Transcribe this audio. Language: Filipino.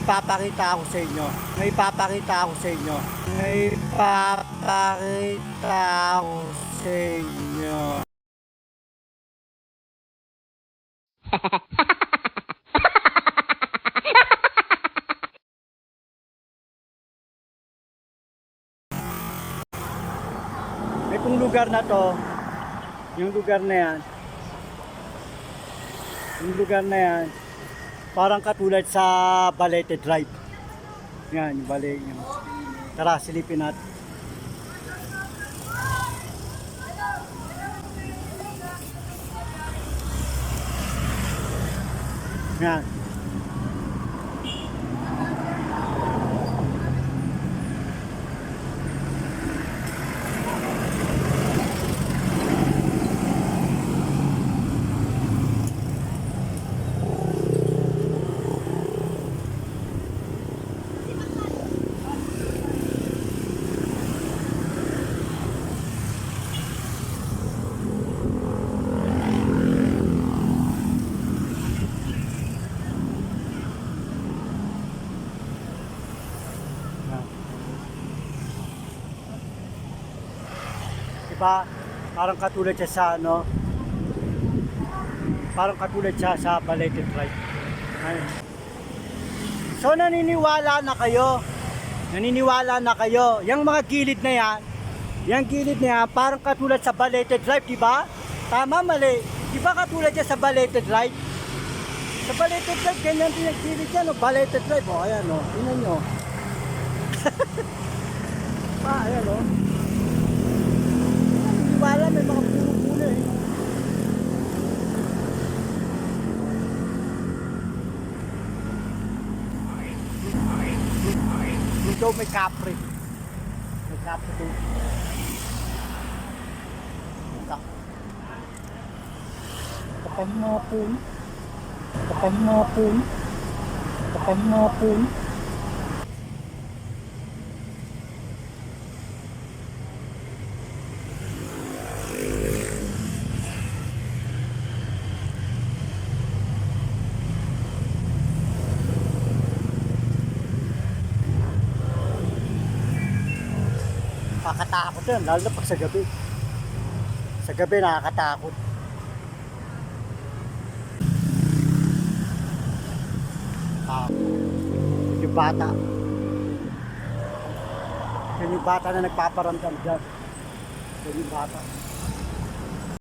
ipapakita ako sa inyo. May ipapakita ako sa inyo. May ipapakita ako sa inyo. Itong lugar na to, yung lugar na yan, parang katulad sa Balete Drive. Yan, yung Balete. Yan. Tara, silipin natin. Yan. Diba? Parang katulad siya sa ano, parang katulad siya sa Balete Drive. Ayun. So naniniwala na kayo, yung mga gilid na yan, parang katulad sa Balete Drive, diba? Tama, mali. Diba katulad siya sa Balete Drive? Sa Balete Drive, ganyan din yung gilid yan, no? Balete Drive, o, ayan, o, tingnan nyo. Ayan, o. Wala, may mga puno-puno eh. Doon daw may kapre. May kapre doon. Kapahapon. Nakakatakot yun, lalo na pag sa gabi. Sa gabi nakakatakot. Yung bata. Yung bata na nagpaparamdam dyan. Yung bata.